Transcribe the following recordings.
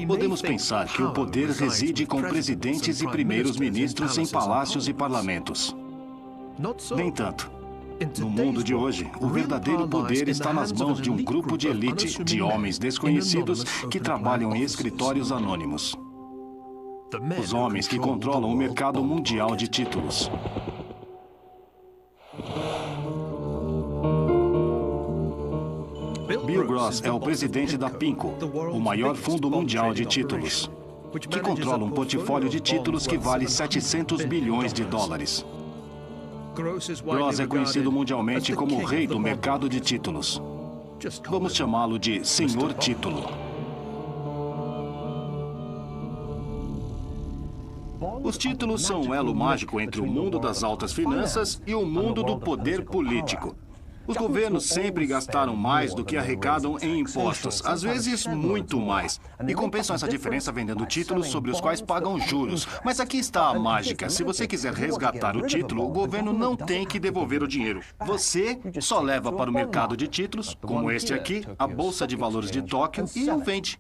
Podemos pensar que o poder reside com presidentes e primeiros-ministros em palácios e parlamentos. Nem tanto. No mundo de hoje, o verdadeiro poder está nas mãos de um grupo de elite de homens desconhecidos que trabalham em escritórios anônimos. Os homens que controlam o mercado mundial de títulos. Bill Gross é o presidente da PIMCO, o maior fundo mundial de títulos, que controla um portfólio de títulos que vale 700 bilhões de dólares. Gross é conhecido mundialmente como o rei do mercado de títulos. Vamos chamá-lo de Senhor Título. Os títulos são um elo mágico entre o mundo das altas finanças e o mundo do poder político. Os governos sempre gastaram mais do que arrecadam em impostos, às vezes muito mais, e compensam essa diferença vendendo títulos sobre os quais pagam juros. Mas aqui está a mágica. Se você quiser resgatar o título, o governo não tem que devolver o dinheiro. Você só leva para o mercado de títulos, como este aqui, a Bolsa de Valores de Tóquio, e o vende.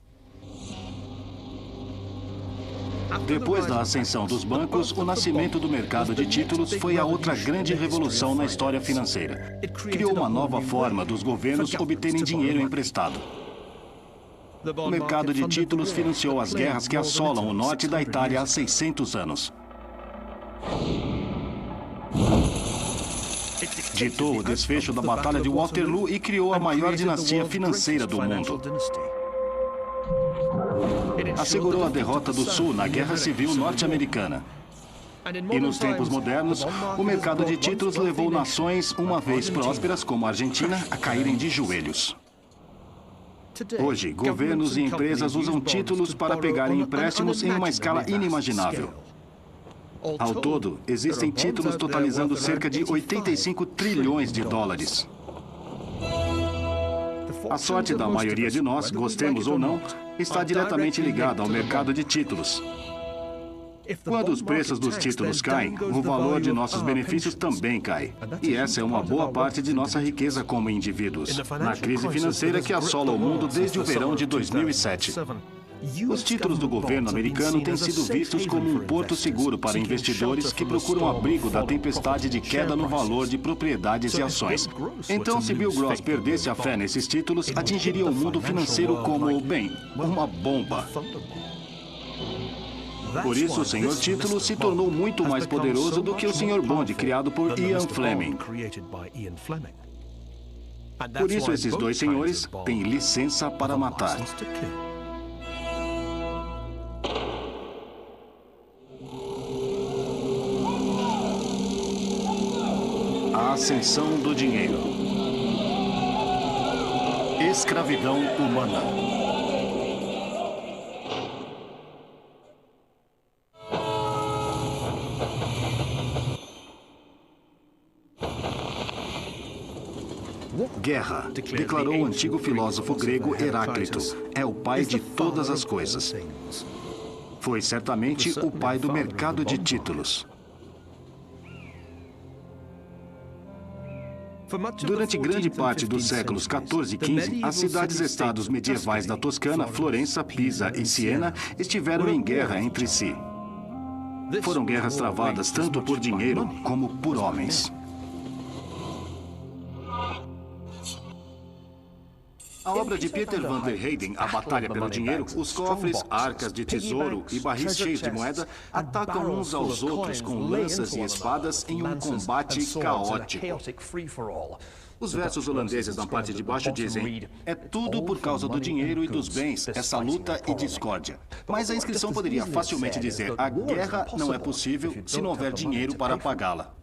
Depois da ascensão dos bancos, o nascimento do mercado de títulos foi a outra grande revolução na história financeira. Criou uma nova forma dos governos obterem dinheiro emprestado. O mercado de títulos financiou as guerras que assolam o norte da Itália há 600 anos. Ditou o desfecho da Batalha de Waterloo e criou a maior dinastia financeira do mundo. Assegurou a derrota do Sul na Guerra Civil Norte-Americana. E nos tempos modernos, o mercado de títulos levou nações, uma vez prósperas como a Argentina, a caírem de joelhos. Hoje, governos e empresas usam títulos para pegarem empréstimos em uma escala inimaginável. Ao todo, existem títulos totalizando cerca de 85 trilhões de dólares. A sorte da maioria de nós, gostemos ou não, está diretamente ligada ao mercado de títulos. Quando os preços dos títulos caem, o valor de nossos benefícios também cai. E essa é uma boa parte de nossa riqueza como indivíduos. Na crise financeira que assola o mundo desde o verão de 2007. Os títulos do governo americano têm sido vistos como um porto seguro para investidores que procuram abrigo da tempestade de queda no valor de propriedades e ações. Então, se Bill Gross perdesse a fé nesses títulos, atingiria o mundo financeiro como, bem, uma bomba. Por isso, o Senhor Título se tornou muito mais poderoso do que o Sr. Bond, criado por Ian Fleming. Por isso, esses dois senhores têm licença para matar. A ascensão do dinheiro. Escravidão humana. Guerra, declarou o antigo filósofo grego Heráclito, é o pai de todas as coisas. Foi certamente o pai do mercado de títulos. Durante grande parte dos séculos XIV e XV, as cidades-estados medievais da Toscana, Florença, Pisa e Siena estiveram em guerra entre si. Foram guerras travadas tanto por dinheiro como por homens. A obra de Peter Van der Heyden, A Batalha pelo Dinheiro, os cofres, arcas de tesouro e barris cheios de moeda atacam uns aos outros com lanças e espadas em um combate caótico. Os versos holandeses na parte de baixo dizem: é tudo por causa do dinheiro e dos bens, essa luta e discórdia. Mas a inscrição poderia facilmente dizer: a guerra não é possível se não houver dinheiro para pagá-la.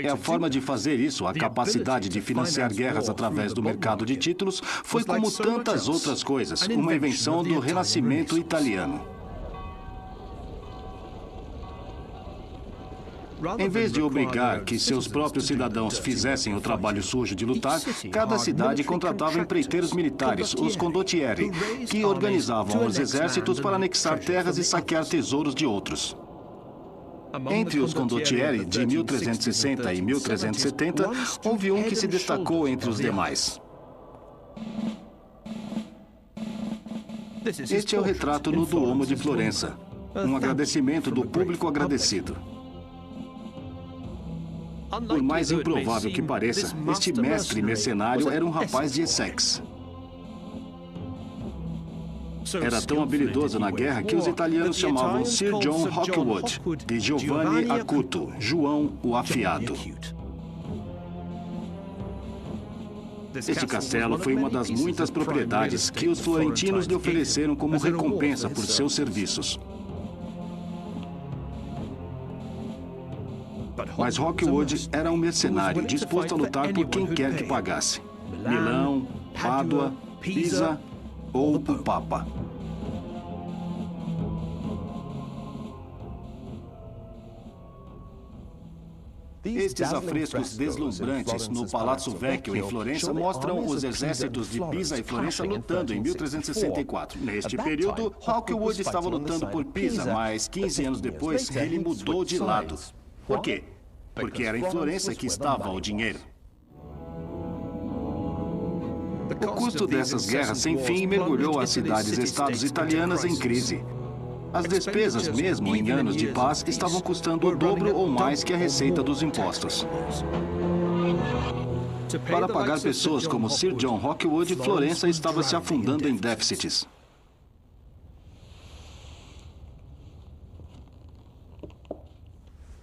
E a forma de fazer isso, a capacidade de financiar guerras através do mercado de títulos, foi como tantas outras coisas, uma invenção do Renascimento italiano. Em vez de obrigar que seus próprios cidadãos fizessem o trabalho sujo de lutar, cada cidade contratava empreiteiros militares, os condottieri, que organizavam os exércitos para anexar terras e saquear tesouros de outros. Entre os condottieri de 1360 e 1370, houve um que se destacou entre os demais. Este é o retrato no Duomo de Florença, um agradecimento do público agradecido. Por mais improvável que pareça, este mestre mercenário era um rapaz de Essex. Era tão habilidoso na guerra que os italianos chamavam Sir John Hawkwood de Giovanni Acuto, João o Afiado. Este castelo foi uma das muitas propriedades que os florentinos lhe ofereceram como recompensa por seus serviços. Mas Hawkwood era um mercenário disposto a lutar por quem quer que pagasse. Milão, Pádua, Pisa ou o Papa. Estes afrescos deslumbrantes no Palazzo Vecchio, em Florença, mostram os exércitos de Pisa e Florença lutando em 1364. Neste período, Hawkwood estava lutando por Pisa, mas 15 anos depois, ele mudou de lado. Por quê? Porque era em Florença que estava o dinheiro. O custo dessas guerras sem fim mergulhou as cidades-estados italianas em crise. As despesas, mesmo em anos de paz, estavam custando o dobro ou mais que a receita dos impostos. Para pagar pessoas como Sir John Hawkwood, Florença estava se afundando em déficits.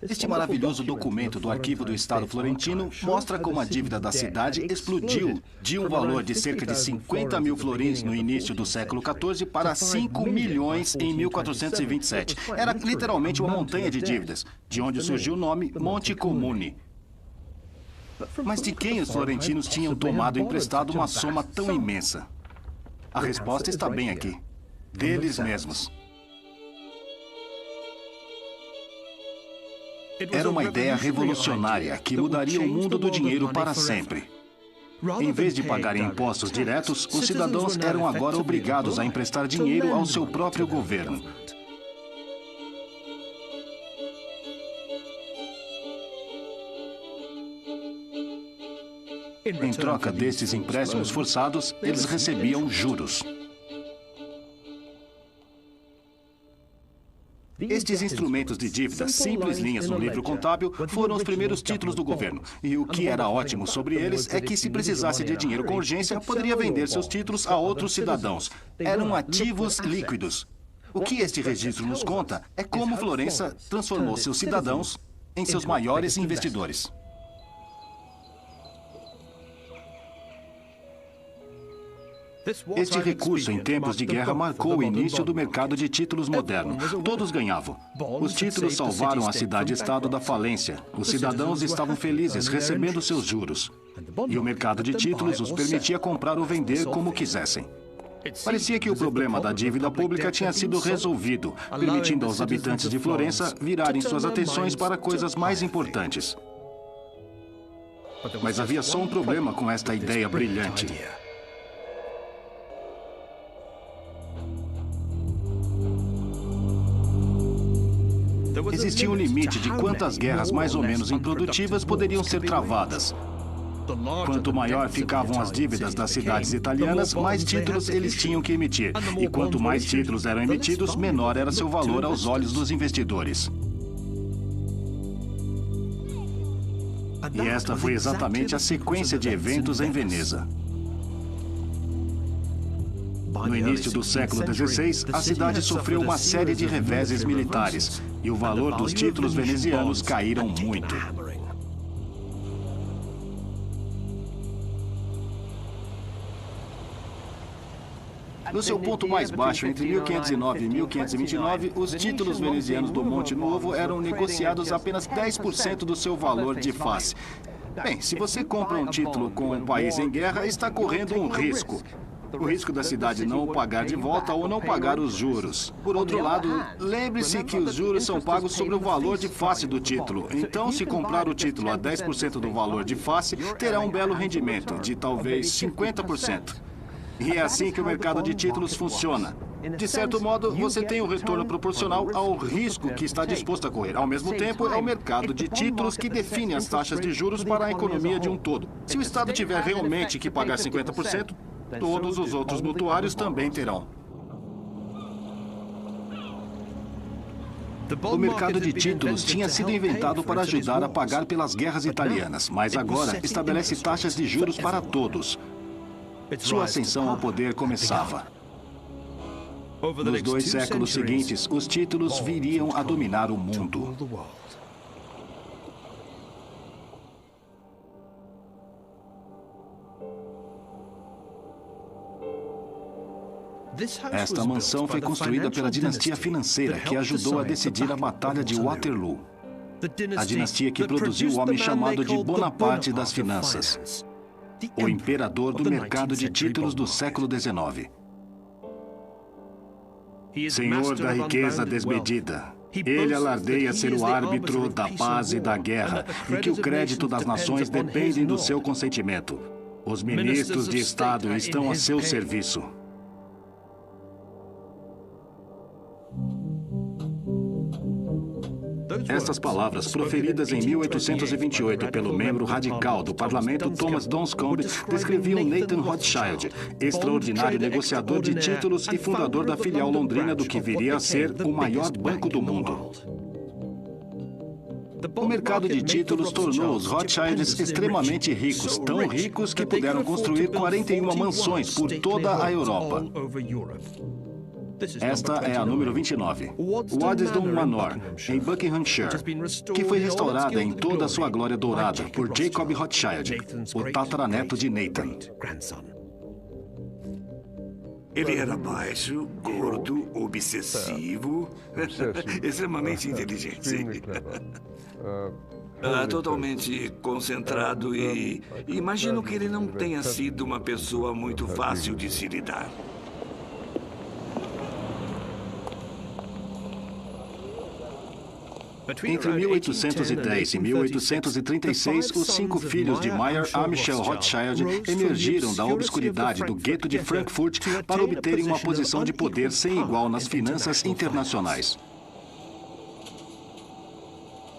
Este maravilhoso documento do Arquivo do Estado Florentino mostra como a dívida da cidade explodiu de um valor de cerca de 50 mil florins no início do século XIV para 5 milhões em 1427. Era literalmente uma montanha de dívidas, de onde surgiu o nome Monte Comune. Mas de quem os florentinos tinham tomado emprestado uma soma tão imensa? A resposta está bem aqui. Deles mesmos. Era uma ideia revolucionária que mudaria o mundo do dinheiro para sempre. Em vez de pagarem impostos diretos, os cidadãos eram agora obrigados a emprestar dinheiro ao seu próprio governo. Em troca destes empréstimos forçados, eles recebiam juros. Estes instrumentos de dívida, simples linhas no livro contábil, foram os primeiros títulos do governo. E o que era ótimo sobre eles é que, se precisasse de dinheiro com urgência, poderia vender seus títulos a outros cidadãos. Eram ativos líquidos. O que este registro nos conta é como Florença transformou seus cidadãos em seus maiores investidores. Este recurso, em tempos de guerra, marcou o início do mercado de títulos moderno. Todos ganhavam. Os títulos salvaram a cidade-estado da falência. Os cidadãos estavam felizes recebendo seus juros. E o mercado de títulos os permitia comprar ou vender como quisessem. Parecia que o problema da dívida pública tinha sido resolvido, permitindo aos habitantes de Florença virarem suas atenções para coisas mais importantes. Mas havia só um problema com esta ideia brilhante. Existia um limite de quantas guerras mais ou menos improdutivas poderiam ser travadas. Quanto maior ficavam as dívidas das cidades italianas, mais títulos eles tinham que emitir. E quanto mais títulos eram emitidos, menor era seu valor aos olhos dos investidores. E esta foi exatamente a sequência de eventos em Veneza. No início do século XVI, a cidade sofreu uma série de reveses militares e o valor dos títulos venezianos caíram muito. No seu ponto mais baixo, entre 1509 e 1529, os títulos venezianos do Monte Nuovo eram negociados a apenas 10% do seu valor de face. Bem, se você compra um título com um país em guerra, está correndo um risco. O risco da cidade não o pagar de volta ou não pagar os juros. Por outro lado, lembre-se que os juros são pagos sobre o valor de face do título. Então, se comprar o título a 10% do valor de face, terá um belo rendimento, de talvez 50%. E é assim que o mercado de títulos funciona. De certo modo, você tem o retorno proporcional ao risco que está disposto a correr. Ao mesmo tempo, é o mercado de títulos que define as taxas de juros para a economia de um todo. Se o Estado tiver realmente que pagar 50%, todos os outros mutuários também terão. O mercado de títulos tinha sido inventado para ajudar a pagar pelas guerras italianas, mas agora estabelece taxas de juros para todos. Sua ascensão ao poder começava. Nos 2 séculos seguintes, os títulos viriam a dominar o mundo. Esta mansão foi construída pela dinastia financeira que ajudou a decidir a Batalha de Waterloo. A dinastia que produziu o homem chamado de Bonaparte das finanças, o imperador do mercado de títulos do século XIX. Senhor da riqueza desmedida, ele alardeia ser o árbitro da paz e da guerra e que o crédito das nações dependem do seu consentimento. Os ministros de Estado estão a seu serviço. Estas palavras, proferidas em 1828 pelo membro radical do parlamento Thomas Donscombe, descreviam Nathan Rothschild, extraordinário negociador de títulos e fundador da filial londrina do que viria a ser o maior banco do mundo. O mercado de títulos tornou os Rothschilds extremamente ricos, tão ricos que puderam construir 41 mansões por toda a Europa. Esta é a número 29, Waddesdon Manor, em Buckinghamshire, que foi restaurada em toda a sua glória dourada por Jacob Rothschild, o tataraneto de Nathan. Ele era baixo, gordo, obsessivo, extremamente inteligente. Totalmente concentrado e imagino que ele não tenha sido uma pessoa muito fácil de se lidar. Entre 1810 e 1836, os 5 filhos de Mayer Amschel Rothschild emergiram da obscuridade do gueto de Frankfurt para obterem uma posição de poder sem igual nas finanças internacionais.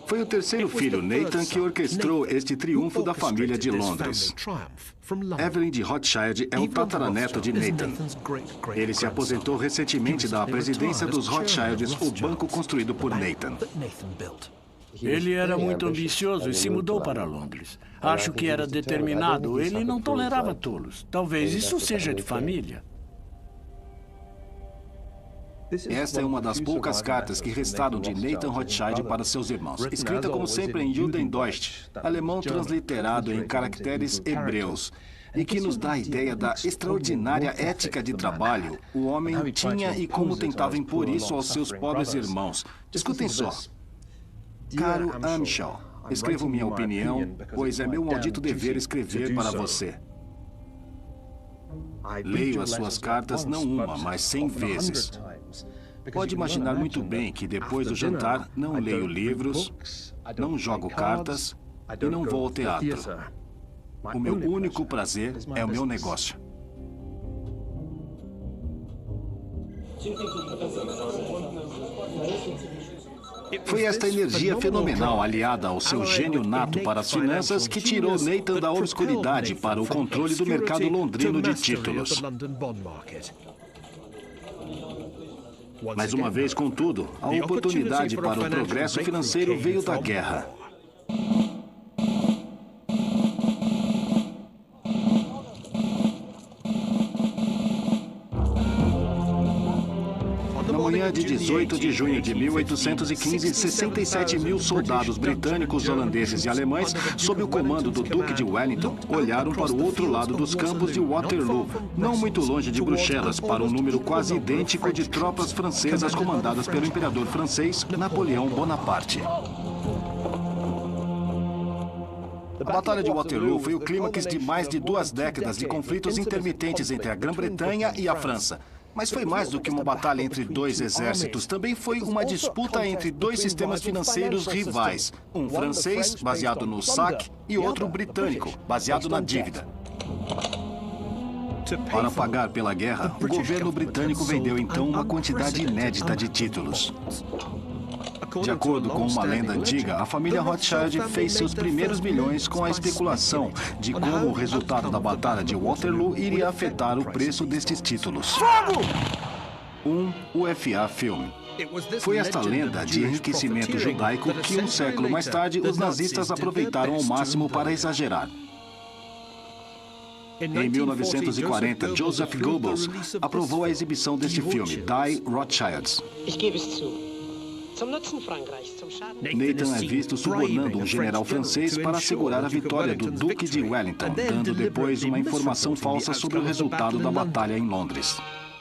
Foi o terceiro filho, Nathan, que orquestrou este triunfo da família de Londres. Evelyn de Rothschild é o tataraneto de Nathan. Ele se aposentou recentemente da presidência dos Rothschilds, o banco construído por Nathan. Ele era muito ambicioso e se mudou para Londres. Acho que era determinado. Ele não tolerava tolos. Talvez isso seja de família. Esta é uma das poucas cartas que restaram de Nathan Rothschild para seus irmãos, escrita como sempre em Judendeutsch, alemão transliterado em caracteres hebreus, e que nos dá a ideia da extraordinária ética de trabalho o homem tinha e como tentava impor isso aos seus pobres irmãos. Escutem só. Caro Amschel, escrevo minha opinião, pois é meu maldito dever escrever para você. Leio as suas cartas não uma, mas 100 vezes. Pode imaginar muito bem que depois do jantar não leio livros, não jogo cartas e não vou ao teatro. O meu único prazer é o meu negócio. Foi esta energia fenomenal, aliada ao seu gênio nato para as finanças, que tirou Nathan da obscuridade para o controle do mercado londrino de títulos. Mais uma vez, contudo, a oportunidade para o progresso financeiro veio da guerra. Na manhã de 18 de junho de 1815, 67 mil soldados britânicos, holandeses e alemães, sob o comando do Duque de Wellington, olharam para o outro lado dos campos de Waterloo, não muito longe de Bruxelas, para um número quase idêntico de tropas francesas comandadas pelo imperador francês Napoleão Bonaparte. A Batalha de Waterloo foi o clímax de mais de 2 décadas de conflitos intermitentes entre a Grã-Bretanha e a França. Mas foi mais do que uma batalha entre 2 exércitos. Também foi uma disputa entre 2 sistemas financeiros rivais. Um francês, baseado no saque, e outro britânico, baseado na dívida. Para pagar pela guerra, o governo britânico vendeu então uma quantidade inédita de títulos. De acordo com uma lenda antiga, a família Rothschild fez seus primeiros milhões com a especulação de como o resultado da Batalha de Waterloo iria afetar o preço destes títulos. O UFA Film. Foi esta lenda de enriquecimento judaico que, um século mais tarde, os nazistas aproveitaram ao máximo para exagerar. Em 1940, Joseph Goebbels aprovou a exibição deste filme, Die Rothschilds. Nathan é visto subornando um general francês para assegurar a vitória do Duque de Wellington, dando depois uma informação falsa sobre o resultado da batalha em Londres,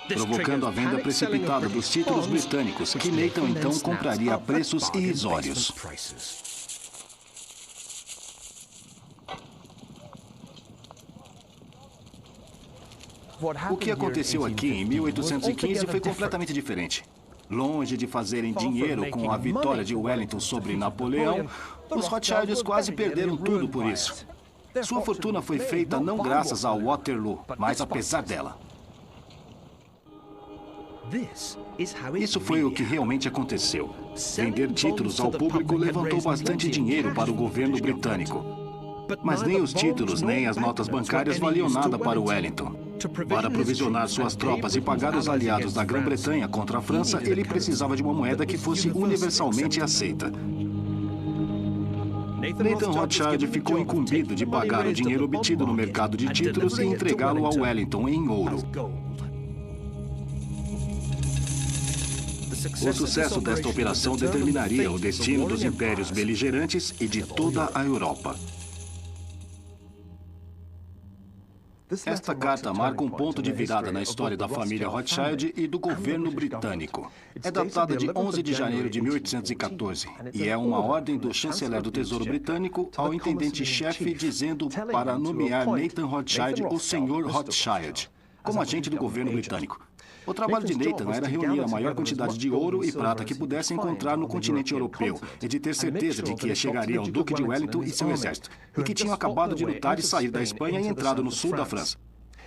provocando a venda precipitada dos títulos britânicos, que Nathan então compraria a preços irrisórios. O que aconteceu aqui em 1815 foi completamente diferente. Longe de fazerem dinheiro com a vitória de Wellington sobre Napoleão, os Rothschilds quase perderam tudo por isso. Sua fortuna foi feita não graças a Waterloo, mas apesar dela. Isso foi o que realmente aconteceu. Vender títulos ao público levantou bastante dinheiro para o governo britânico. Mas nem os títulos nem as notas bancárias valiam nada para Wellington. Para aprovisionar suas tropas e pagar os aliados da Grã-Bretanha contra a França, ele precisava de uma moeda que fosse universalmente aceita. Nathan Rothschild ficou incumbido de pagar o dinheiro obtido no mercado de títulos e entregá-lo a Wellington em ouro. O sucesso desta operação determinaria o destino dos impérios beligerantes e de toda a Europa. Esta carta marca um ponto de virada na história da família Rothschild e do governo britânico. É datada de 11 de janeiro de 1814 e é uma ordem do chanceler do Tesouro Britânico ao intendente-chefe dizendo para nomear Nathan Rothschild o Sr. Rothschild como agente do governo britânico. O trabalho de Nathan era reunir a maior quantidade de ouro e prata que pudesse encontrar no continente europeu e de ter certeza de que chegaria ao Duque de Wellington e seu exército, e que tinham acabado de lutar e sair da Espanha e entrado no sul da França.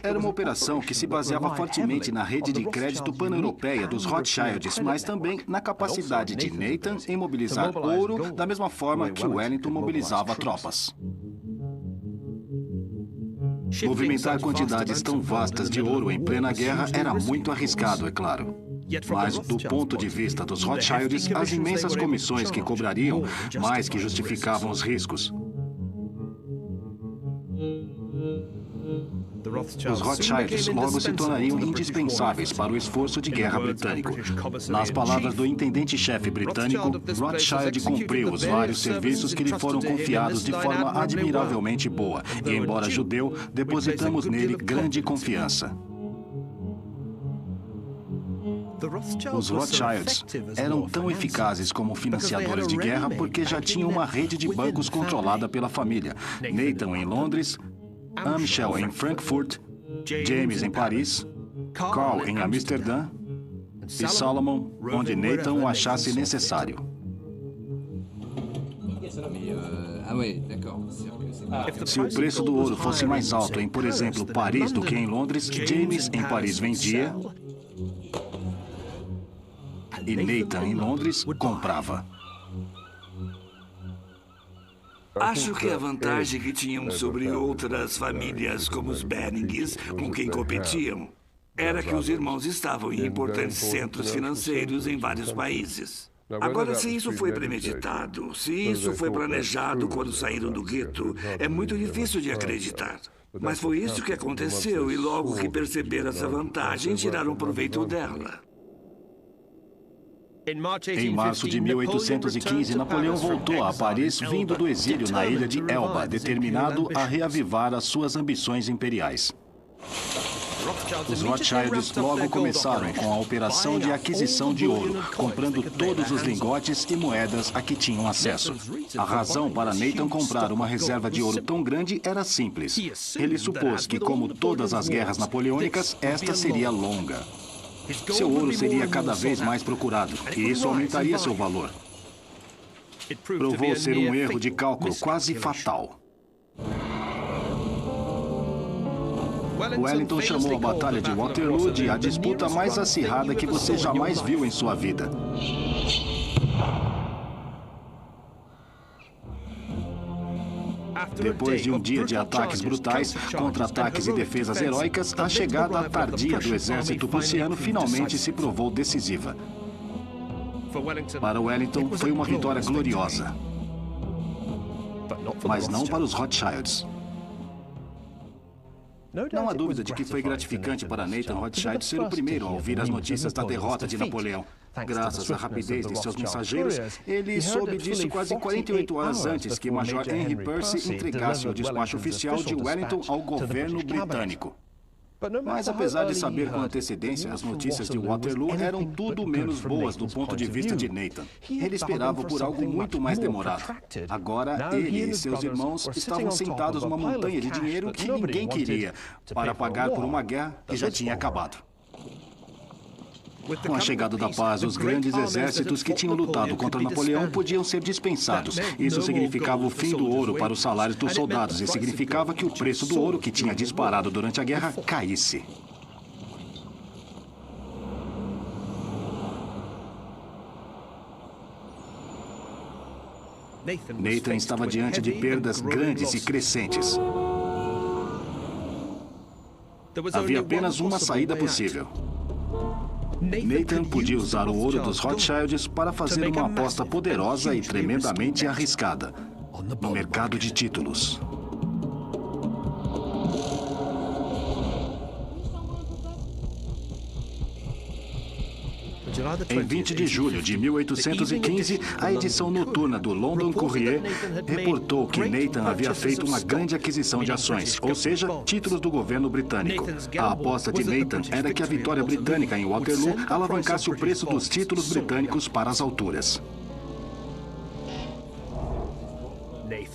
Era uma operação que se baseava fortemente na rede de crédito pan-europeia dos Rothschilds, mas também na capacidade de Nathan em mobilizar ouro da mesma forma que Wellington mobilizava tropas. Movimentar quantidades tão vastas de ouro em plena guerra era muito arriscado, é claro. Mas, do ponto de vista dos Rothschilds, as imensas comissões que cobrariam mais que justificavam os riscos. Os Rothschilds logo se tornariam indispensáveis para o esforço de guerra britânico. Nas palavras do intendente-chefe britânico, Rothschild cumpriu os vários serviços que lhe foram confiados de forma admiravelmente boa, e, embora judeu, depositamos nele grande confiança. Os Rothschilds eram tão eficazes como financiadores de guerra porque já tinham uma rede de bancos controlada pela família. Nathan em Londres, Amschel em Frankfurt, James em Paris, Carl em Amsterdã e Salomon, onde Nathan o achasse necessário. Se o preço do ouro fosse mais alto em, por exemplo, Paris do que em Londres, James em Paris vendia e Nathan em Londres comprava. Acho que a vantagem que tinham sobre outras famílias, como os Bennings, com quem competiam, era que os irmãos estavam em importantes centros financeiros em vários países. Agora, se isso foi premeditado, se isso foi planejado quando saíram do gueto, é muito difícil de acreditar. Mas foi isso que aconteceu e logo que perceberam essa vantagem, tiraram proveito dela. Em março de 1815, Napoleão voltou a Paris vindo do exílio na ilha de Elba, determinado a reavivar as suas ambições imperiais. Os Rothschilds logo começaram com a operação de aquisição de ouro, comprando todos os lingotes e moedas a que tinham acesso. A razão para Nathan comprar uma reserva de ouro tão grande era simples. Ele supôs que, como todas as guerras napoleônicas, esta seria longa. Seu ouro seria cada vez mais procurado, e isso aumentaria seu valor. Provou ser um erro de cálculo quase fatal. Wellington chamou a Batalha de Waterloo de a disputa mais acirrada que você jamais viu em sua vida. Depois de um dia de ataques brutais, contra-ataques e defesas heróicas, a chegada tardia do exército prussiano finalmente se provou decisiva. Para Wellington, foi uma vitória gloriosa, mas não para os Rothschilds. Não há dúvida de que foi gratificante para Nathan Rothschild ser o primeiro a ouvir as notícias da derrota de Napoleão. Graças à rapidez de seus mensageiros, ele soube disso quase 48 horas antes que Major Henry Percy entregasse o despacho oficial de Wellington ao governo britânico. Mas apesar de saber com antecedência, as notícias de Waterloo eram tudo menos boas do ponto de vista de Nathan. Ele esperava por algo muito mais demorado. Agora, ele e seus irmãos estavam sentados numa montanha de dinheiro que ninguém queria, para pagar por uma guerra que já tinha acabado. Com a chegada da paz, os grandes exércitos que tinham lutado contra Napoleão podiam ser dispensados. Isso significava o fim do ouro para os salários dos soldados e significava que o preço do ouro que tinha disparado durante a guerra caísse. Nathan estava diante de perdas grandes e crescentes. Havia apenas uma saída possível. Nathan podia usar o ouro dos Rothschilds para fazer uma aposta poderosa e tremendamente arriscada no mercado de títulos. Em 20 de julho de 1815, a edição noturna do London Courier reportou que Nathan havia feito uma grande aquisição de ações, ou seja, títulos do governo britânico. A aposta de Nathan era que a vitória britânica em Waterloo alavancasse o preço dos títulos britânicos para as alturas.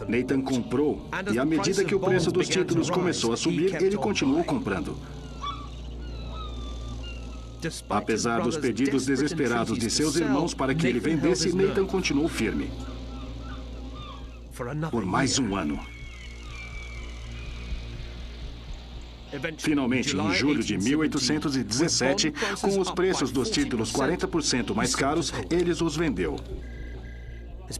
Nathan comprou, e à medida que o preço dos títulos começou a subir, ele continuou comprando. Apesar dos pedidos desesperados de seus irmãos para que ele vendesse, Nathan continuou firme. Por mais um ano. Finalmente, em julho de 1817, com os preços dos títulos 40% mais caros, ele os vendeu.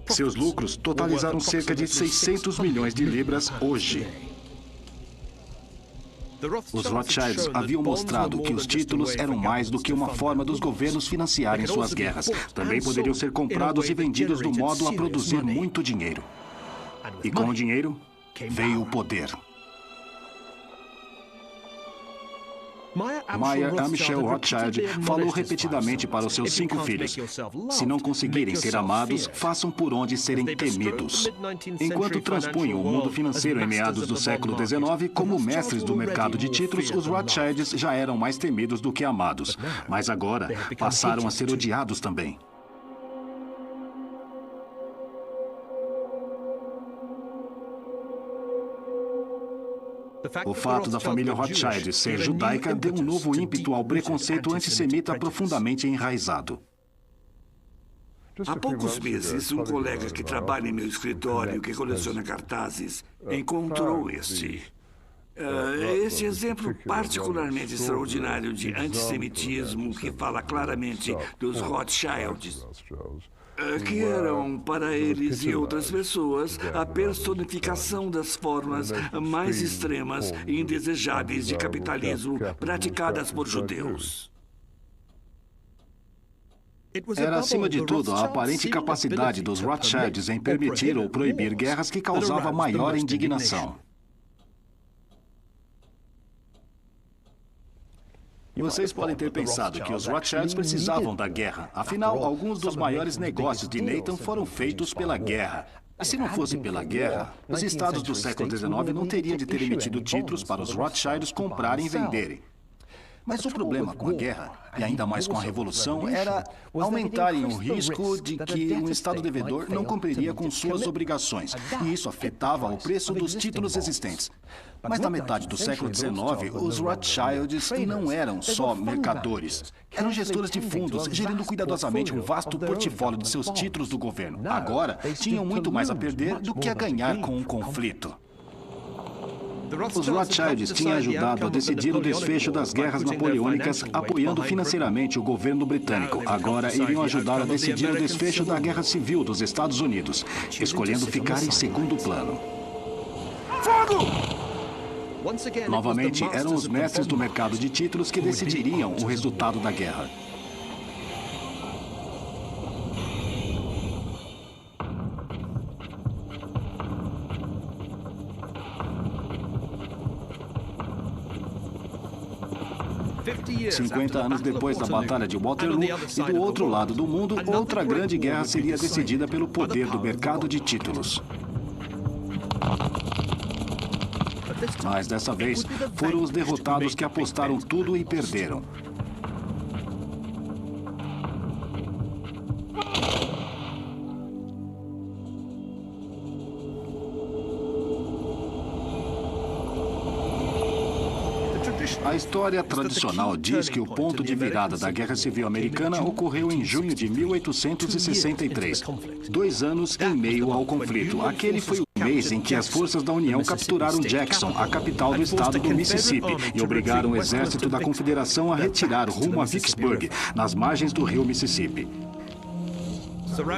Seus lucros totalizaram cerca de 600 milhões de libras hoje. Os Rothschilds haviam mostrado que os títulos eram mais do que uma forma dos governos financiarem suas guerras. Também poderiam ser comprados e vendidos do modo a produzir muito dinheiro. E com o dinheiro, veio o poder. Meyer Amschel Rothschild falou repetidamente para os seus 5 filhos: se não conseguirem ser amados, façam por onde serem temidos. Enquanto transpunham o mundo financeiro em meados do século XIX, como mestres do mercado de títulos, os Rothschilds já eram mais temidos do que amados. Mas agora, passaram a ser odiados também. O fato da família Rothschild ser judaica deu um novo ímpeto ao preconceito antissemita profundamente enraizado. Há poucos meses, um colega que trabalha em meu escritório, que coleciona cartazes, encontrou este exemplo particularmente extraordinário de antissemitismo que fala claramente dos Rothschilds. Que eram, para eles e outras pessoas, a personificação das formas mais extremas e indesejáveis de capitalismo praticadas por judeus. Era, acima de tudo, a aparente capacidade dos Rothschilds em permitir ou proibir guerras que causava maior indignação. Vocês podem ter pensado que os Rothschilds precisavam da guerra. Afinal, alguns dos maiores negócios de Nathan foram feitos pela guerra. E se não fosse pela guerra, os estados do século XIX não teriam de ter emitido títulos para os Rothschilds comprarem e venderem. Mas o problema com a guerra, e ainda mais com a Revolução, era aumentarem o risco de que um Estado devedor não cumpriria com suas obrigações. E isso afetava o preço dos títulos existentes. Mas na metade do século XIX, os Rothschilds não eram só mercadores. Eram gestores de fundos, gerindo cuidadosamente um vasto portfólio de seus títulos do governo. Agora, tinham muito mais a perder do que a ganhar com um conflito. Os Rothschilds tinham ajudado a decidir o desfecho das guerras napoleônicas, apoiando financeiramente o governo britânico. Agora iriam ajudar a decidir o desfecho da Guerra Civil dos Estados Unidos, escolhendo ficar em segundo plano. Novamente, eram os mestres do mercado de títulos que decidiriam o resultado da guerra. $50 anos depois da Batalha de Waterloo, e do outro lado do mundo, outra grande guerra seria decidida pelo poder do mercado de títulos. Mas dessa vez, foram os derrotados que apostaram tudo e perderam. A história tradicional diz que o ponto de virada da Guerra Civil Americana ocorreu em junho de 1863, 2 anos em meio ao conflito. Aquele foi o mês em que as forças da União capturaram Jackson, a capital do estado do Mississippi, e obrigaram o exército da Confederação a retirar rumo a Vicksburg, nas margens do rio Mississippi.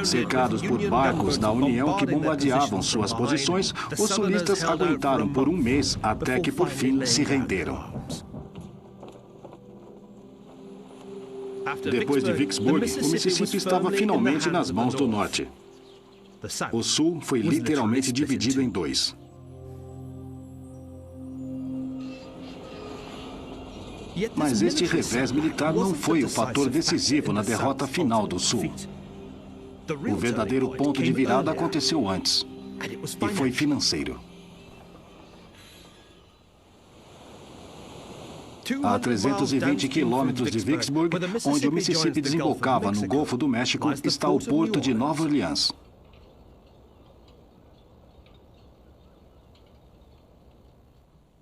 Cercados por barcos da União que bombardeavam suas posições, os sulistas aguentaram por um mês até que, por fim, se renderam. Depois de Vicksburg, o Mississippi estava finalmente nas mãos do Norte. O Sul foi literalmente dividido em 2. Mas este revés militar não foi o fator decisivo na derrota final do Sul. O verdadeiro ponto de virada aconteceu antes, e foi financeiro. A 320 quilômetros de Vicksburg, onde o Mississippi desembocava no Golfo do México, está o porto de Nova Orleans.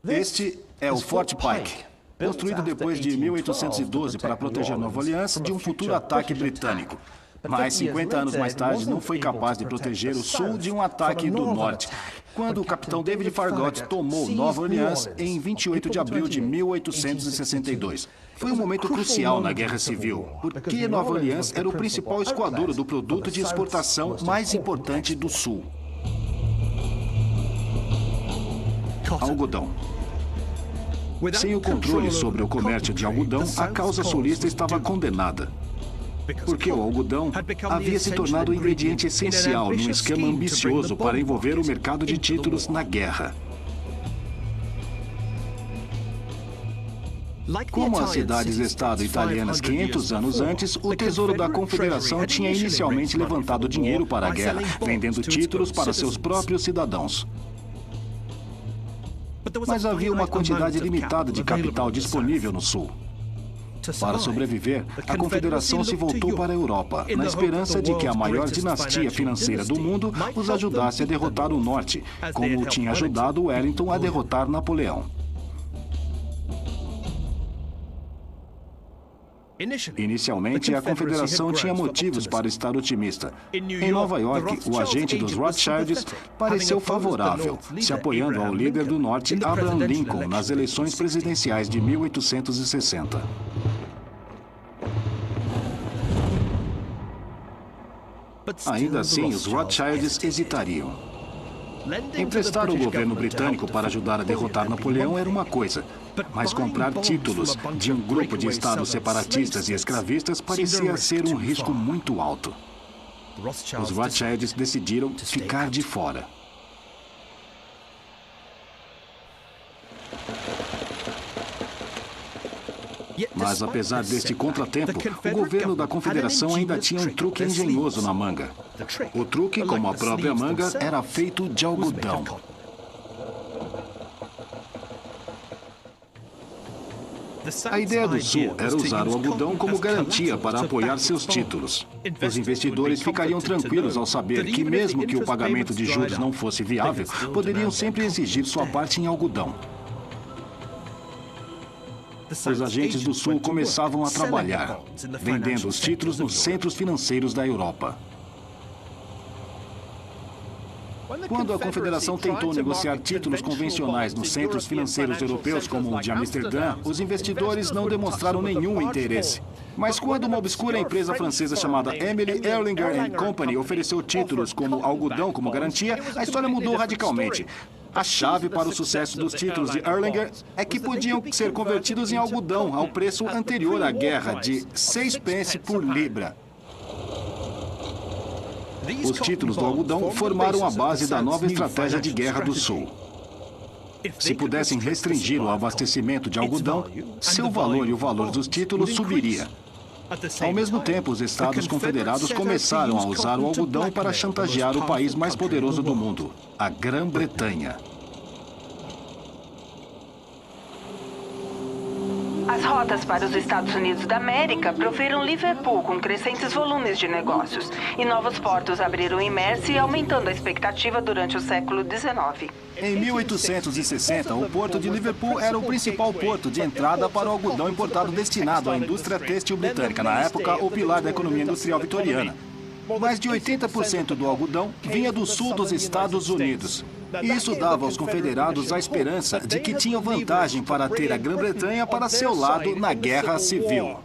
Este é o Fort Pike, construído depois de 1812 para proteger Nova Orleans de um futuro ataque britânico. Mas 50 anos mais tarde não foi capaz de proteger o sul de um ataque do norte, quando o capitão David Farragut tomou Nova Orleans em 28 de abril de 1862. Foi um momento crucial na Guerra Civil, porque Nova Orleans era o principal escoador do produto de exportação mais importante do sul: algodão. Sem o controle sobre o comércio de algodão, a causa sulista estava condenada, porque o algodão havia se tornado o ingrediente essencial num esquema ambicioso para envolver o mercado de títulos na guerra. Como as cidades-estado italianas 500 anos antes, o Tesouro da Confederação tinha inicialmente levantado dinheiro para a guerra, vendendo títulos para seus próprios cidadãos. Mas havia uma quantidade limitada de capital disponível no Sul. Para sobreviver, a Confederação se voltou para a Europa, na esperança de que a maior dinastia financeira do mundo os ajudasse a derrotar o Norte, como tinha ajudado Wellington a derrotar Napoleão. Inicialmente, a Confederação tinha motivos para estar otimista. Em Nova York, o agente dos Rothschilds pareceu favorável, se apoiando ao líder do Norte, Abraham Lincoln, nas eleições presidenciais de 1860. Ainda assim, os Rothschilds hesitariam. Emprestar o governo britânico para ajudar a derrotar Napoleão era uma coisa, mas comprar títulos de um grupo de estados separatistas e escravistas parecia ser um risco muito alto. Os Rothschilds decidiram ficar de fora. Mas apesar deste contratempo, o governo da Confederação ainda tinha um truque engenhoso na manga. O truque, como a própria manga, era feito de algodão. A ideia do Sul era usar o algodão como garantia para apoiar seus títulos. Os investidores ficariam tranquilos ao saber que, mesmo que o pagamento de juros não fosse viável, poderiam sempre exigir sua parte em algodão. Os agentes do Sul começavam a trabalhar, vendendo os títulos nos centros financeiros da Europa. Quando a Confederação tentou negociar títulos convencionais nos centros financeiros europeus, como o de Amsterdã, os investidores não demonstraram nenhum interesse. Mas quando uma obscura empresa francesa chamada Emily Erlanger Company ofereceu títulos como algodão como garantia, a história mudou radicalmente. A chave para o sucesso dos títulos de Erlanger é que podiam ser convertidos em algodão ao preço anterior à guerra, de 6 pence por libra. Os títulos do algodão formaram a base da nova estratégia de guerra do Sul. Se pudessem restringir o abastecimento de algodão, seu valor e o valor dos títulos subiria. Ao mesmo tempo, os Estados Confederados começaram a usar o algodão para chantagear o país mais poderoso do mundo, a Grã-Bretanha. As rotas para os Estados Unidos da América proveram Liverpool com crescentes volumes de negócios, e novos portos abriram em Mersey, aumentando a expectativa durante o século XIX. Em 1860, o porto de Liverpool era o principal porto de entrada para o algodão importado destinado à indústria têxtil britânica, na época o pilar da economia industrial vitoriana. Mais de 80% do algodão vinha do sul dos Estados Unidos. E isso dava aos confederados a esperança de que tinham vantagem para ter a Grã-Bretanha para seu lado na Guerra Civil.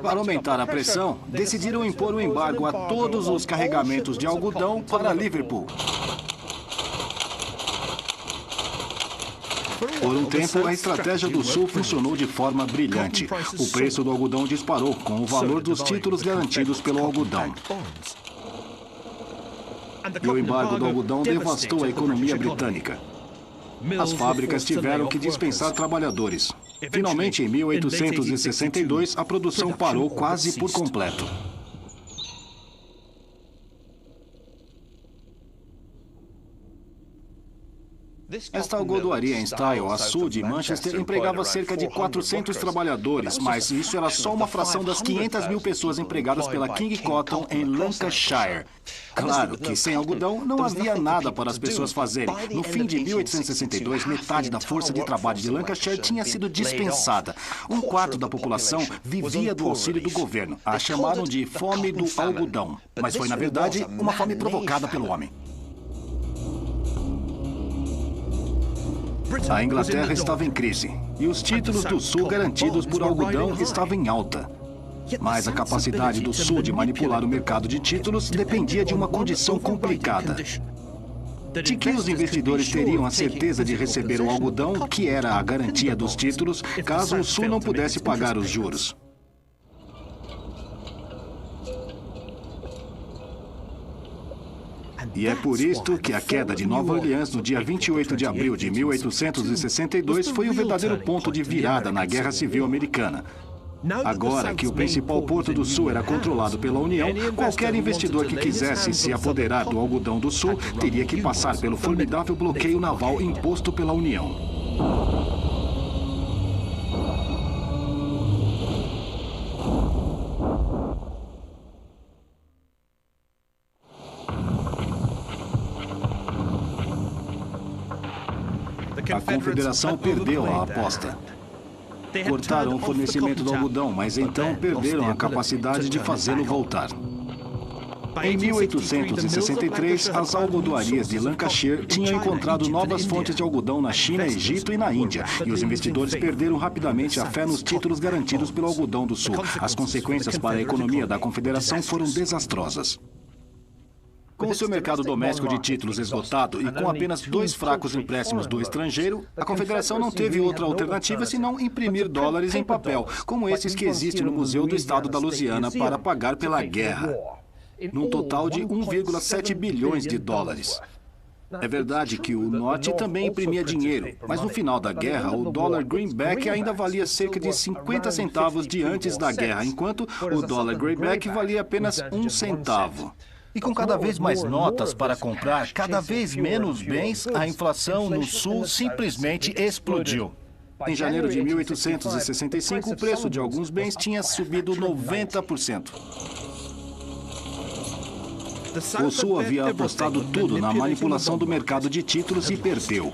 Para aumentar a pressão, decidiram impor um embargo a todos os carregamentos de algodão para Liverpool. Por um tempo, a estratégia do Sul funcionou de forma brilhante. O preço do algodão disparou com o valor dos títulos garantidos pelo algodão. E o embargo do algodão devastou a economia britânica. As fábricas tiveram que dispensar trabalhadores. Finalmente, em 1862, a produção parou quase por completo. Esta algodoaria em Style, a sul de Manchester, empregava cerca de 400 trabalhadores, mas isso era só uma fração das 500 mil pessoas empregadas pela King Cotton em Lancashire. Claro que sem algodão não havia nada para as pessoas fazerem. No fim de 1862, metade da força de trabalho de Lancashire tinha sido dispensada. Um quarto da população vivia do auxílio do governo. A chamaram de fome do algodão, mas foi, na verdade, uma fome provocada pelo homem. A Inglaterra estava em crise, e os títulos do Sul garantidos por algodão estavam em alta. Mas a capacidade do Sul de manipular o mercado de títulos dependia de uma condição complicada. De que os investidores teriam a certeza de receber o algodão, que era a garantia dos títulos, caso o Sul não pudesse pagar os juros. E é por isto que a queda de Nova Orleans no dia 28 de abril de 1862 foi o verdadeiro ponto de virada na Guerra Civil Americana. Agora que o principal porto do Sul era controlado pela União, qualquer investidor que quisesse se apoderar do algodão do Sul teria que passar pelo formidável bloqueio naval imposto pela União. A Confederação perdeu a aposta. Cortaram o fornecimento do algodão, mas então perderam a capacidade de fazê-lo voltar. Em 1863, as algodoarias de Lancashire tinham encontrado novas fontes de algodão na China, Egito e na Índia, e os investidores perderam rapidamente a fé nos títulos garantidos pelo algodão do Sul. As consequências para a economia da Confederação foram desastrosas. Com o seu mercado doméstico de títulos esgotado e com apenas 2 fracos empréstimos do estrangeiro, a Confederação não teve outra alternativa senão imprimir dólares em papel, como esses que existem no Museu do Estado da Louisiana, para pagar pela guerra, num total de 1,7 bilhões de dólares. É verdade que o Norte também imprimia dinheiro, mas no final da guerra, o dólar greenback ainda valia cerca de 50 centavos de antes da guerra, enquanto o dólar greyback valia apenas 1 centavo. E com cada vez mais notas para comprar cada vez menos bens, a inflação no Sul simplesmente explodiu. Em janeiro de 1865, o preço de alguns bens tinha subido 90%. O Sul havia apostado tudo na manipulação do mercado de títulos e perdeu.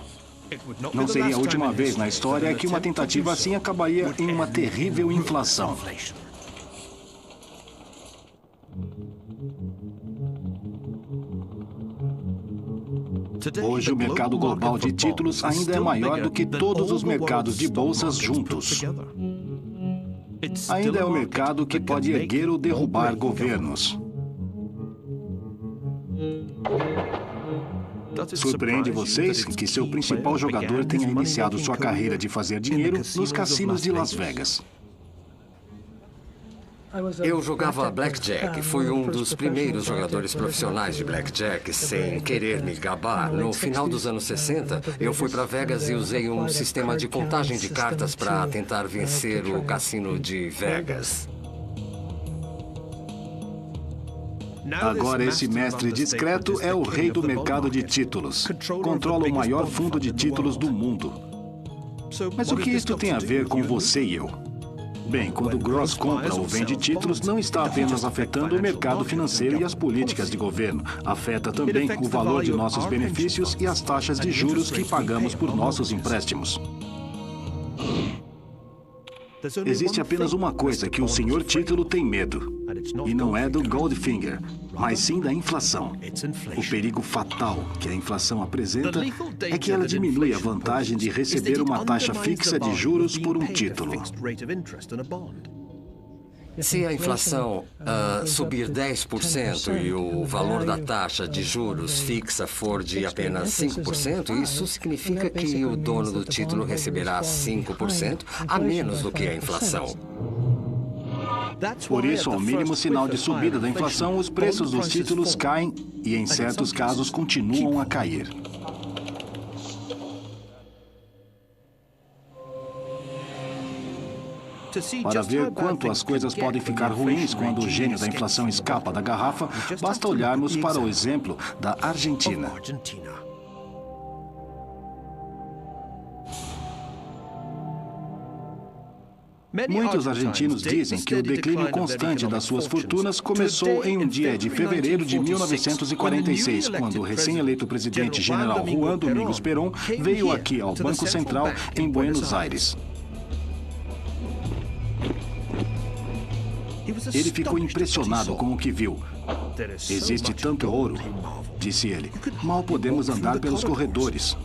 Não seria a última vez na história que uma tentativa assim acabaria em uma terrível inflação. Hoje, o mercado global de títulos ainda é maior do que todos os mercados de bolsas juntos. Ainda é um mercado que pode erguer ou derrubar governos. Surpreende vocês que seu principal jogador tenha iniciado sua carreira de fazer dinheiro nos cassinos de Las Vegas. Eu jogava blackjack. Fui um dos primeiros jogadores profissionais de blackjack, sem querer me gabar. No final dos anos 60, eu fui para Vegas e usei um sistema de contagem de cartas para tentar vencer o cassino de Vegas. Agora, esse mestre discreto é o rei do mercado de títulos. Controla o maior fundo de títulos do mundo. Mas o que isto tem a ver com você e eu? Bem, quando Gross compra ou vende títulos, não está apenas afetando o mercado financeiro e as políticas de governo. Afeta também o valor de nossos benefícios e as taxas de juros que pagamos por nossos empréstimos. Existe apenas uma coisa que o senhor título tem medo. E não é do Goldfinger, mas sim da inflação. O perigo fatal que a inflação apresenta é que ela diminui a vantagem de receber uma taxa fixa de juros por um título. Se a inflação subir 10% e o valor da taxa de juros fixa for de apenas 5%, isso significa que o dono do título receberá 5% a menos do que a inflação. Por isso, ao mínimo sinal de subida da inflação, os preços dos títulos caem e, em certos casos, continuam a cair. Para ver quanto as coisas podem ficar ruins quando o gênio da inflação escapa da garrafa, basta olharmos para o exemplo da Argentina. Muitos argentinos dizem que o declínio constante das suas fortunas começou em um dia de fevereiro de 1946, quando o recém-eleito presidente general Juan Domingos Perón veio aqui ao Banco Central em Buenos Aires. Ele ficou impressionado com o que viu. Existe tanto ouro, disse ele. Mal podemos andar pelos corredores.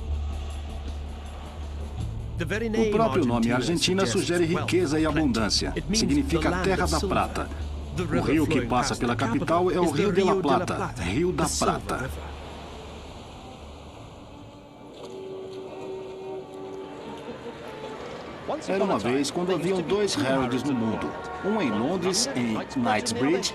O próprio nome Argentina sugere riqueza e abundância. Significa terra da prata. O rio que passa pela capital é o Rio de la Plata, Rio da Prata. Era uma vez quando haviam dois Harrods no mundo. Um em Londres, em Knightsbridge,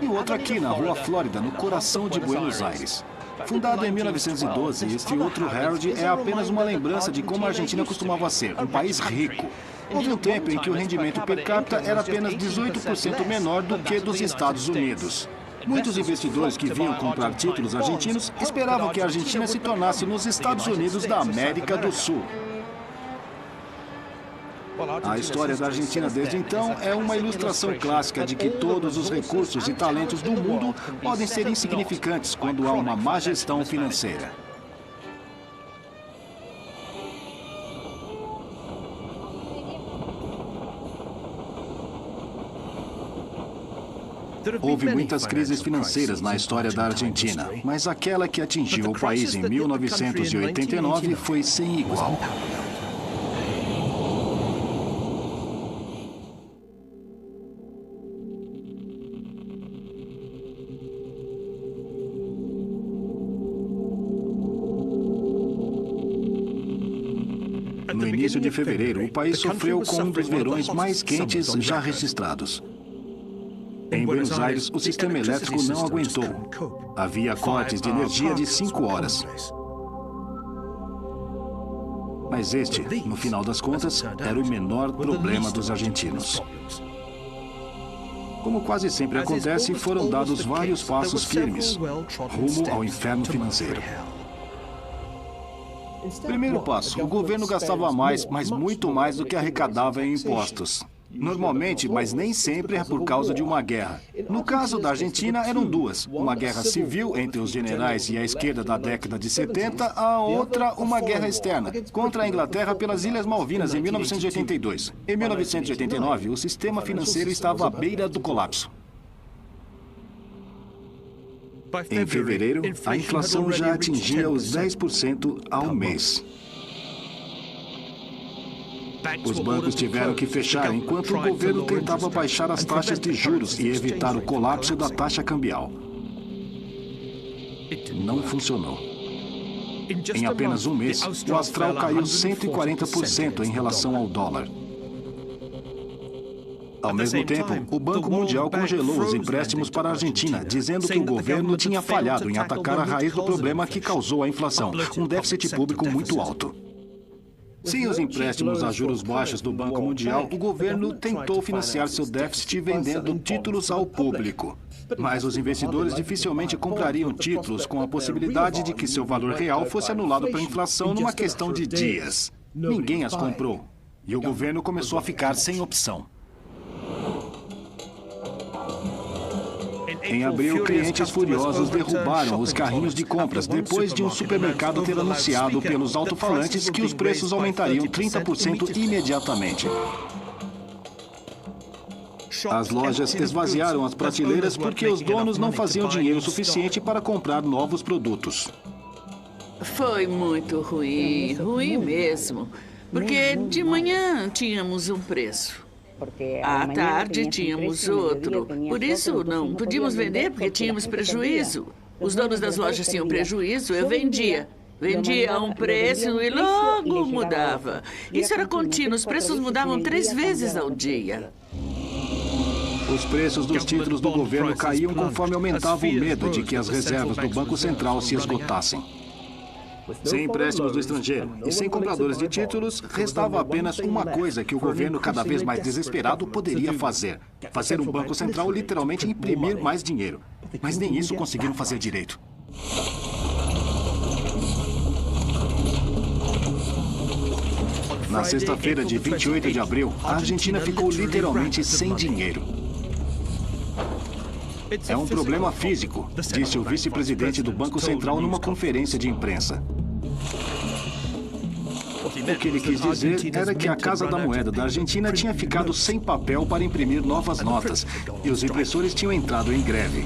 e o outro aqui na Rua Flórida, no coração de Buenos Aires. Fundado em 1912, este outro Harrod é apenas uma lembrança de como a Argentina costumava ser, um país rico. Houve um tempo em que o rendimento per capita era apenas 18% menor do que dos Estados Unidos. Muitos investidores que vinham comprar títulos argentinos esperavam que a Argentina se tornasse nos Estados Unidos da América do Sul. A história da Argentina desde então é uma ilustração clássica de que todos os recursos e talentos do mundo podem ser insignificantes quando há uma má gestão financeira. Houve muitas crises financeiras na história da Argentina, mas aquela que atingiu o país em 1989 foi sem igual. No início de fevereiro, o país sofreu com um dos verões mais quentes já registrados. Em Buenos Aires, o sistema elétrico não aguentou. Havia cortes de energia de 5 horas. Mas este, no final das contas, era o menor problema dos argentinos. Como quase sempre acontece, foram dados vários passos firmes rumo ao inferno financeiro. Primeiro passo, o governo gastava mais, mas muito mais do que arrecadava em impostos. Normalmente, mas nem sempre, é por causa de uma guerra. No caso da Argentina, eram duas. Uma guerra civil entre os generais e a esquerda da década de 70, a outra uma guerra externa, contra a Inglaterra pelas Ilhas Malvinas em 1982. Em 1989, o sistema financeiro estava à beira do colapso. Em fevereiro, a inflação já atingia os 10% ao mês. Os bancos tiveram que fechar enquanto o governo tentava baixar as taxas de juros e evitar o colapso da taxa cambial. Não funcionou. Em apenas um mês, o Austral caiu 140% em relação ao dólar. Ao mesmo tempo, o Banco Mundial congelou os empréstimos para a Argentina, dizendo que o governo tinha falhado em atacar a raiz do problema que causou a inflação, um déficit público muito alto. Sem os empréstimos a juros baixos do Banco Mundial, o governo tentou financiar seu déficit vendendo títulos ao público. Mas os investidores dificilmente comprariam títulos com a possibilidade de que seu valor real fosse anulado pela inflação numa questão de dias. Ninguém as comprou. E o governo começou a ficar sem opção. Em abril, clientes furiosos derrubaram os carrinhos de compras depois de um supermercado ter anunciado pelos alto-falantes que os preços aumentariam 30% imediatamente. As lojas esvaziaram as prateleiras porque os donos não faziam dinheiro suficiente para comprar novos produtos. Foi muito ruim, ruim mesmo. Porque de manhã tínhamos um preço. À tarde tínhamos outro. Por isso, não podíamos vender porque tínhamos prejuízo. Os donos das lojas tinham prejuízo, eu vendia. Vendia a um preço e logo mudava. Isso era contínuo, os preços mudavam 3 vezes ao dia. Os preços dos títulos do governo caíam conforme aumentava o medo de que as reservas do Banco Central se esgotassem. Sem empréstimos do estrangeiro e sem compradores de títulos, restava apenas uma coisa que o governo, cada vez mais desesperado, poderia fazer. Fazer um banco central literalmente imprimir mais dinheiro. Mas nem isso conseguiram fazer direito. Na sexta-feira de 28 de abril, a Argentina ficou literalmente sem dinheiro. É um problema físico, disse o vice-presidente do Banco Central numa conferência de imprensa. O que ele quis dizer era que a Casa da Moeda da Argentina tinha ficado sem papel para imprimir novas notas e os impressores tinham entrado em greve.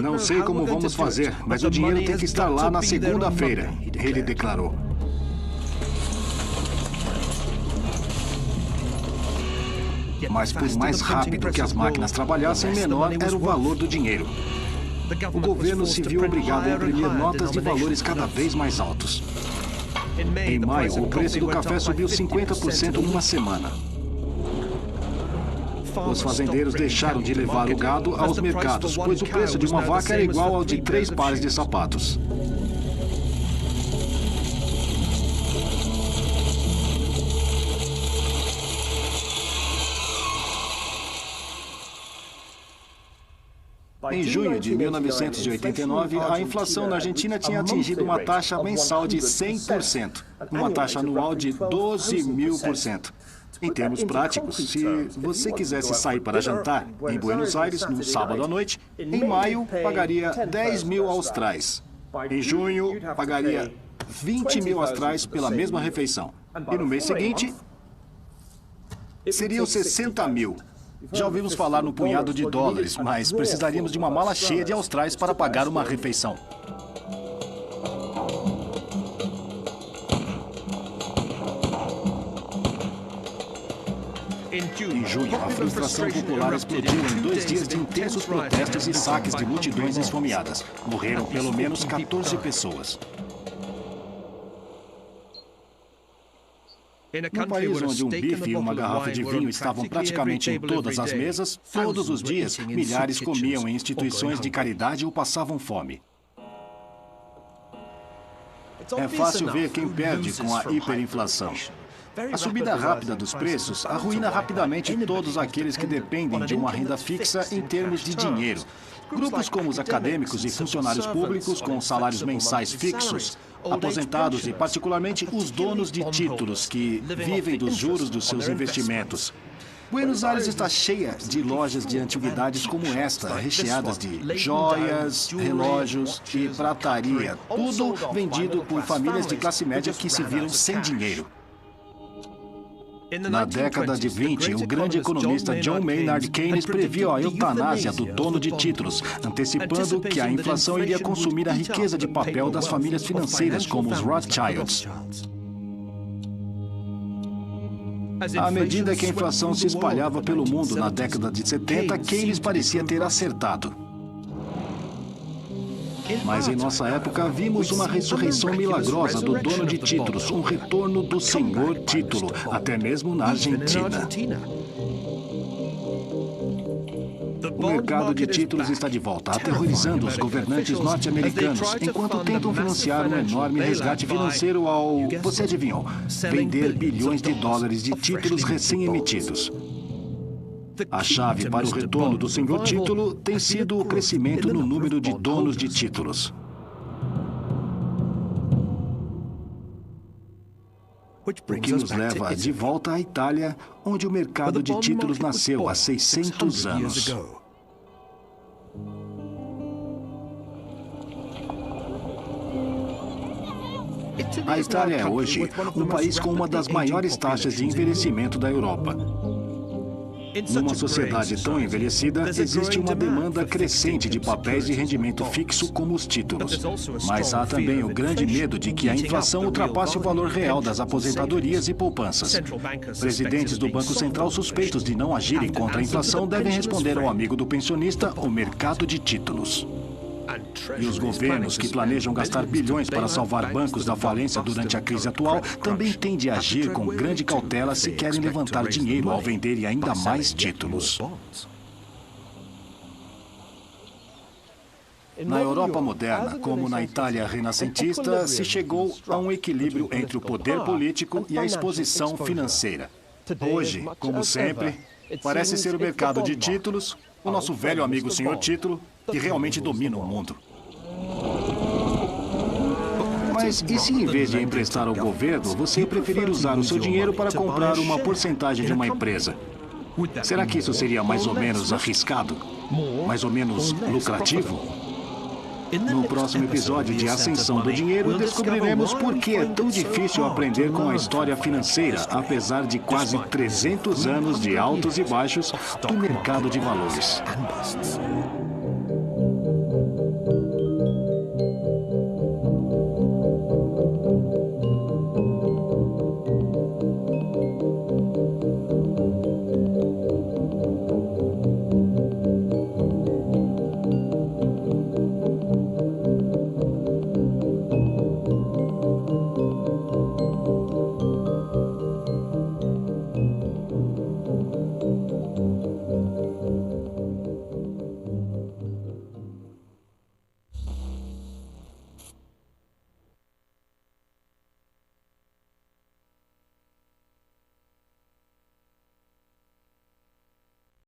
Não sei como vamos fazer, mas o dinheiro tem que estar lá na segunda-feira, ele declarou. Mas por mais rápido que as máquinas trabalhassem, menor era o valor do dinheiro. O governo se viu obrigado a imprimir notas de valores cada vez mais altos. Em maio, o preço do café subiu 50% numa semana. Os fazendeiros deixaram de levar o gado aos mercados, pois o preço de uma vaca era igual ao de 3 pares de sapatos. Em junho de 1989, a inflação na Argentina tinha atingido uma taxa mensal de 100%, uma taxa anual de 12.000%. Em termos práticos, se você quisesse sair para jantar em Buenos Aires no sábado à noite, em maio pagaria 10.000 austrais. Em junho, pagaria 20.000 austrais pela mesma refeição. E no mês seguinte, seriam 60.000. Já ouvimos falar no punhado de dólares, mas precisaríamos de uma mala cheia de austrais para pagar uma refeição. Em junho, a frustração popular explodiu em 2 dias de intensos protestos e saques de multidões esfomeadas. Morreram pelo menos 14 pessoas. No país onde um bife e uma garrafa de vinho estavam praticamente em todas as mesas, todos os dias, milhares comiam em instituições de caridade ou passavam fome. É fácil ver quem perde com a hiperinflação. A subida rápida dos preços arruína rapidamente todos aqueles que dependem de uma renda fixa em termos de dinheiro. Grupos como os acadêmicos e funcionários públicos com salários mensais fixos, aposentados e, particularmente, os donos de títulos que vivem dos juros dos seus investimentos. Buenos Aires está cheia de lojas de antiguidades como esta, recheadas de joias, relógios e prataria, tudo vendido por famílias de classe média que se viram sem dinheiro. Na década de 20, o grande economista John Maynard Keynes previu a eutanásia do dono de títulos, antecipando que a inflação iria consumir a riqueza de papel das famílias financeiras como os Rothschilds. À medida que a inflação se espalhava pelo mundo na década de 70, Keynes parecia ter acertado. Mas em nossa época, vimos uma ressurreição milagrosa do dono de títulos, um retorno do senhor título, até mesmo na Argentina. O mercado de títulos está de volta, aterrorizando os governantes norte-americanos, enquanto tentam financiar um enorme resgate financeiro ao, você adivinhou, vender bilhões de dólares de títulos recém-emitidos. A chave para o retorno do senhor título tem sido o crescimento no número de donos de títulos. O que nos leva de volta à Itália, onde o mercado de títulos nasceu há 600 anos. A Itália é hoje um país com uma das maiores taxas de envelhecimento da Europa. Numa sociedade tão envelhecida, existe uma demanda crescente de papéis de rendimento fixo como os títulos. Mas há também o grande medo de que a inflação ultrapasse o valor real das aposentadorias e poupanças. Presidentes do Banco Central suspeitos de não agirem contra a inflação devem responder ao amigo do pensionista, o mercado de títulos. E os governos que planejam gastar bilhões para salvar bancos da falência durante a crise atual também têm de agir com grande cautela se querem levantar dinheiro ao venderem ainda mais títulos. Na Europa moderna, como na Itália renascentista, se chegou a um equilíbrio entre o poder político e a exposição financeira. Hoje, como sempre, parece ser o mercado de títulos, o nosso velho amigo senhor título, que realmente domina o mundo. Mas e se em vez de emprestar ao governo, você preferir usar o seu dinheiro para comprar uma porcentagem de uma empresa? Será que isso seria mais ou menos arriscado? Mais ou menos lucrativo? No próximo episódio de Ascensão do Dinheiro, descobriremos por que é tão difícil aprender com a história financeira, apesar de quase 300 anos de altos e baixos do mercado de valores.